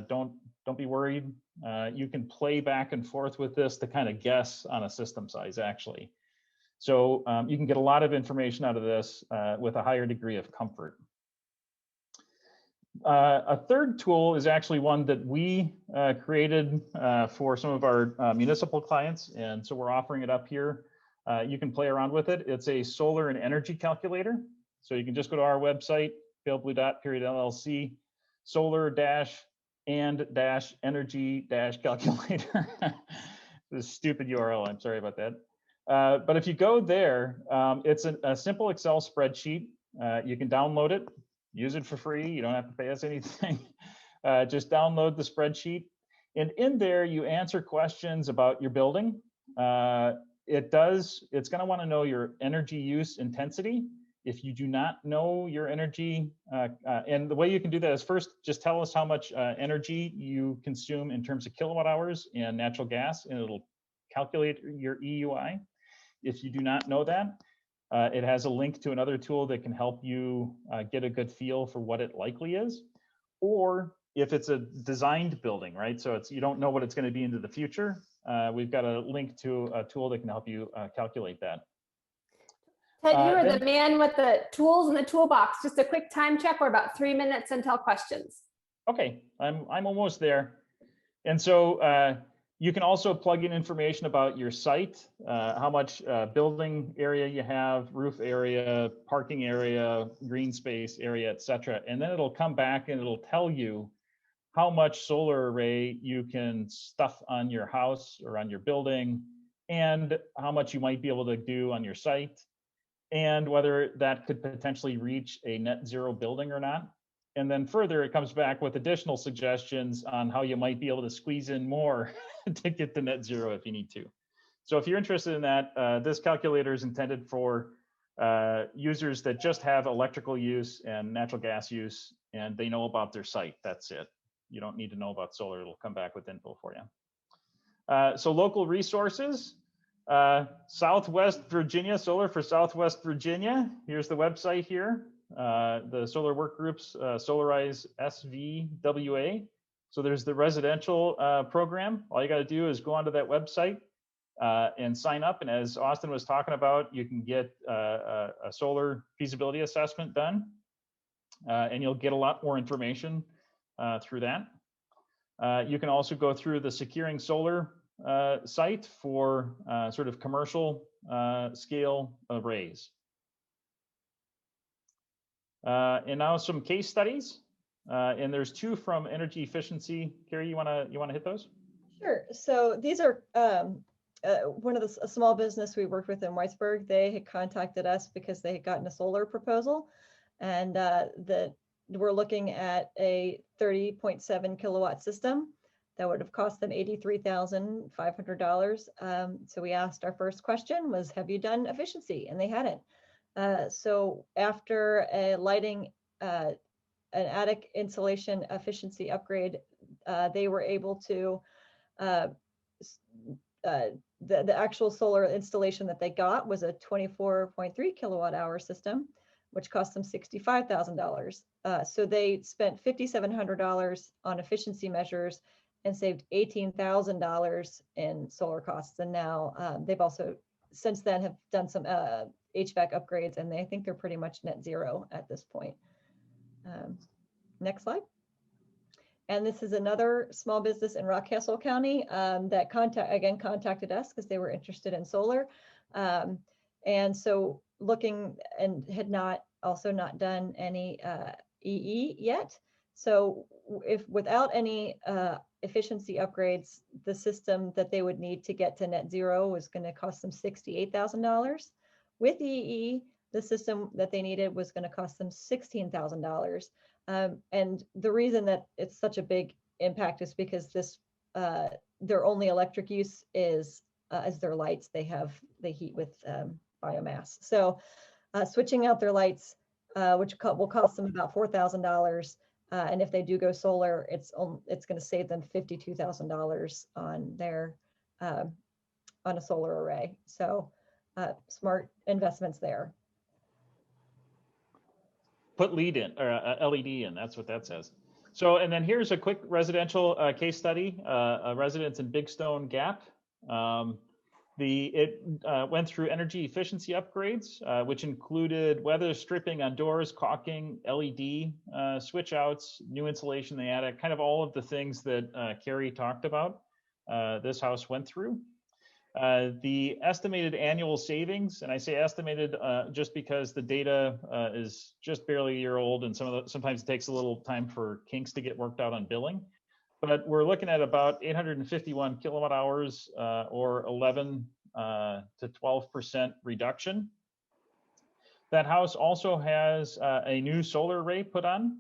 don't be worried. You can play back and forth with this to kind of guess on a system size actually. So you can get a lot of information out of this with a higher degree of comfort. A third tool is actually one that we created for some of our municipal clients. And so we're offering it up here. You can play around with it. It's a solar and energy calculator. So you can just go to our website, PaleBlueDot.LLC, solar-and-energy-calculator. This stupid URL, I'm sorry about that. But if you go there, it's a simple Excel spreadsheet. You can download it, use it for free. You don't have to pay us anything. Just download the spreadsheet. And in there, you answer questions about your building. It's going to want to know your energy use intensity. If you do not know your energy, and the way you can do that is first, just tell us how much energy you consume in terms of kilowatt hours and natural gas, and it'll calculate your EUI. If you do not know that, it has a link to another tool that can help you get a good feel for what it likely is. Or if it's a designed building, right? So you don't know what it's going to be into the future. We've got a link to a tool that can help you calculate that. Ted, you are the man with the tools in the toolbox. Just a quick time check. We're about 3 minutes until questions. Okay, I'm almost there. And so you can also plug in information about your site, how much building area you have, roof area, parking area, green space area, etc. And then it'll come back and it'll tell you how much solar array you can stuff on your house or on your building, and how much you might be able to do on your site, and whether that could potentially reach a net zero building or not. And then further, it comes back with additional suggestions on how you might be able to squeeze in more to get to net zero if you need to. So if you're interested in that, this calculator is intended for users that just have electrical use and natural gas use, and they know about their site. That's it. You don't need to know about solar. It'll come back with info for you. So local resources, Southwest Virginia, Solar for Southwest Virginia. Here's the website here. The solar work groups, Solarize SWVA. So there's the residential program. All you got to do is go onto that website and sign up. And as Austin was talking about, you can get a solar feasibility assessment done, and you'll get a lot more information through that. You can also go through the Securing Solar site for sort of commercial scale arrays. And now some case studies, and there's two from energy efficiency. Carrie, you wanna hit those? Sure. So these are one of a small business we worked with in Whitesburg. They had contacted us because they had gotten a solar proposal, and we're looking at a 30.7 kilowatt system that would have cost them $83,500. So we asked, our first question was, have you done efficiency? And they hadn't. So after a lighting, an attic insulation efficiency upgrade, they were able to, the actual solar installation that they got was a 24.3 kilowatt hour system, which cost them $65,000. So they spent $5,700 on efficiency measures and saved $18,000 in solar costs. And now they've also since then have done some HVAC upgrades, and I think they're pretty much net zero at this point. Next slide. And this is another small business in Rockcastle County that contacted us because they were interested in solar. And so looking, and had also not done any EE yet. So if without any efficiency upgrades, the system that they would need to get to net zero was going to cost them $68,000. With EE, The system that they needed was going to cost them $16,000. And the reason that it's such a big impact is because this their only electric use is as their lights. They heat with biomass. So switching out their lights, which will cost them about $4,000. And if they do go solar, it's going to save them $52,000 on their on a solar array. So smart investments there. Put lead in or LED in. That's what that says. So, and then here's a quick residential case study. A residence in Big Stone Gap. It went through energy efficiency upgrades, which included weather stripping on doors, caulking, LED switch outs, new insulation in the attic, kind of all of the things that Carrie talked about. This house went through. The estimated annual savings, and I say estimated just because the data is just barely a year old, and sometimes it takes a little time for kinks to get worked out on billing. But we're looking at about 851 kilowatt hours, or 11 to 12% reduction. That house also has a new solar array put on,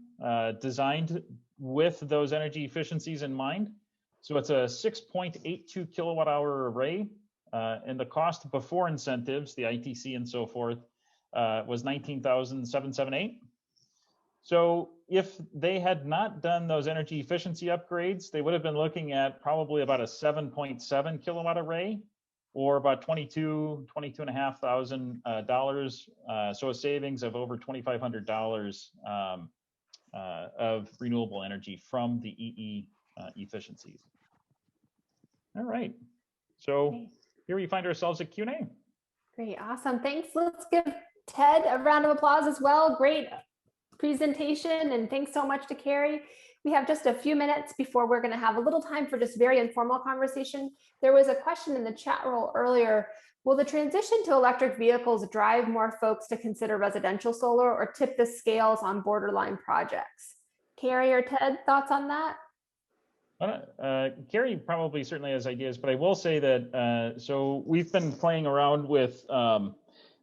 designed with those energy efficiencies in mind. So it's a 6.82 kilowatt hour array. And the cost before incentives, the ITC and so forth, was $19,778. So if they had not done those energy efficiency upgrades, they would have been looking at probably about a 7.7 kilowatt array, or about $22,500 so a savings of over $2,500 of renewable energy from the EE efficiencies. All right. So here we find ourselves at Q&A. Great, awesome. Thanks. Let's give Ted a round of applause as well. Great presentation, and thanks so much to Carrie. We have just a few minutes before we're going to have a little time for just very informal conversation. There was a question in the chat roll earlier. Will the transition to electric vehicles drive more folks to consider residential solar or tip the scales on borderline projects? Carrie or Ted, thoughts on that? Carrie probably certainly has ideas, but I will say that, so we've been playing around with,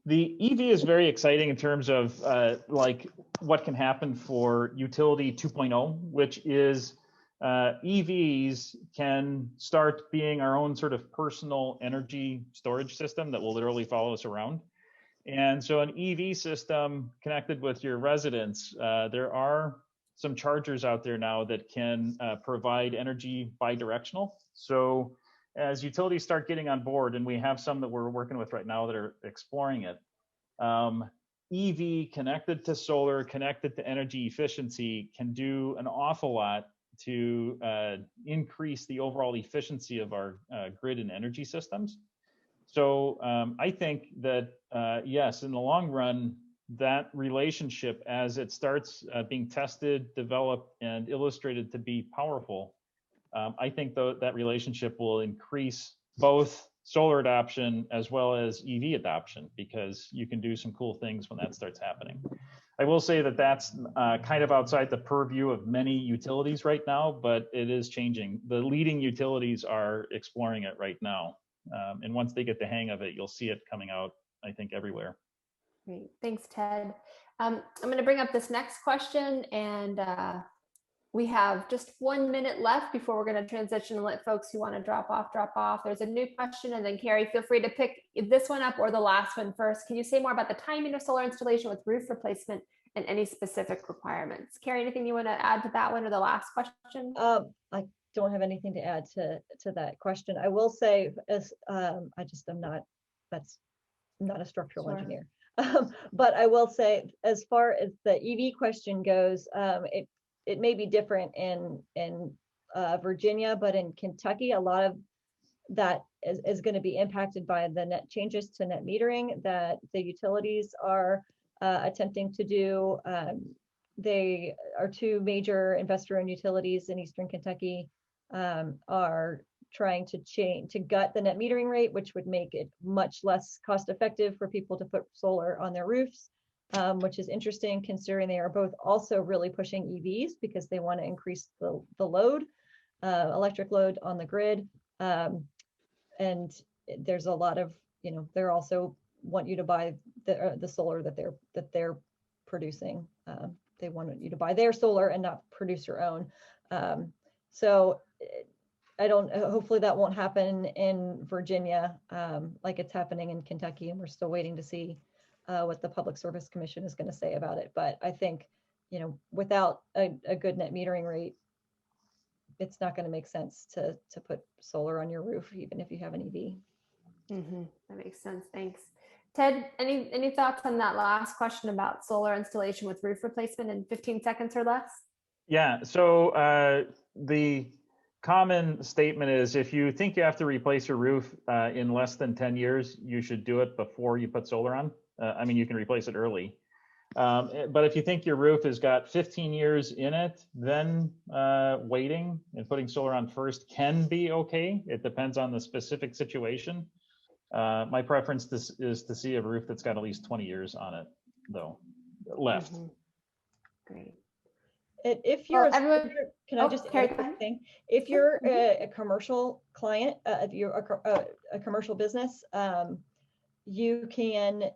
the EV is very exciting in terms of like what can happen for utility 2.0, which is EVs can start being our own sort of personal energy storage system that will literally follow us around. And so an EV system connected with your residence, there are some chargers out there now that can provide energy bi-directional. So as utilities start getting on board, and we have some that we're working with right now that are exploring it, EV connected to solar, connected to energy efficiency can do an awful lot to increase the overall efficiency of our grid and energy systems. So I think that, yes, in the long run, that relationship, as it starts being tested, developed, and illustrated to be powerful, I think that relationship will increase both solar adoption as well as EV adoption, because you can do some cool things when that starts happening. I will say that that's kind of outside the purview of many utilities right now, but it is changing. The leading utilities are exploring it right now. And once they get the hang of it, you'll see it coming out, I think, everywhere. Great, thanks, Ted. I'm going to bring up this next question, and we have just 1 minute left before we're going to transition and let folks who want to drop off. There's a new question, and then Carrie, feel free to pick this one up or the last one first. Can you say more about the timing of solar installation with roof replacement and any specific requirements? Carrie, anything you want to add to that one or the last question? I don't have anything to add to that question. I will say, as I'm not a structural engineer. But I will say, as far as the EV question goes, it may be different in Virginia, but in Kentucky, a lot of that is going to be impacted by the net changes to net metering that the utilities are attempting to do. They are two major investor-owned utilities in Eastern Kentucky are trying to gut the net metering rate, which would make it much less cost effective for people to put solar on their roofs, which is interesting considering they are both also really pushing EVs because they want to increase the load, electric load on the grid. And there's a lot of, they're also want you to buy the solar that they're producing. They want you to buy their solar and not produce your own. So hopefully that won't happen in Virginia like it's happening in Kentucky, and we're still waiting to see what the Public Service Commission is going to say about it. But I think, without a good net metering rate, it's not going to make sense to put solar on your roof, even if you have an EV. That makes sense. Thanks. Ted, any thoughts on that last question about solar installation with roof replacement in 15 seconds or less? Yeah, so the common statement is if you think you have to replace your roof in less than 10 years, you should do it before you put solar on. I mean, you can replace it early. But if you think your roof has got 15 years in it, then waiting and putting solar on first can be okay. It depends on the specific situation. My preference is to see a roof that's got at least 20 years on it, though, left. Great. If you're, can I just add a quick thing? If you're a commercial client, if you're a commercial business, you can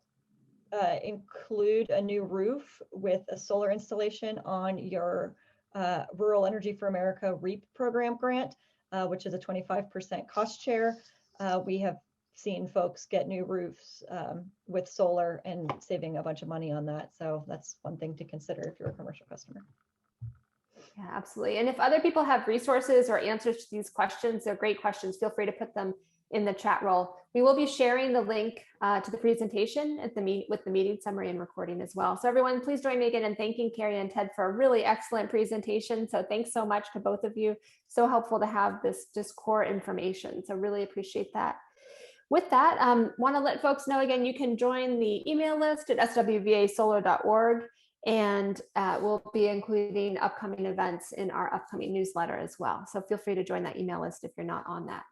include a new roof with a solar installation on your Rural Energy for America REAP program grant, which is a 25% cost share. We have seen folks get new roofs with solar and saving a bunch of money on that. So that's one thing to consider if you're a commercial customer. Yeah, absolutely. And if other people have resources or answers to these questions, they're great questions, feel free to put them in the chat roll. We will be sharing the link to the presentation with the meeting summary and recording as well. So everyone, please join me again in thanking Carrie and Ted for a really excellent presentation. So thanks so much to both of you. So helpful to have this just core information. So really appreciate that. With that, want to let folks know again, you can join the email list at swvasolar.org, and we'll be including upcoming events in our upcoming newsletter as well. So feel free to join that email list if you're not on that.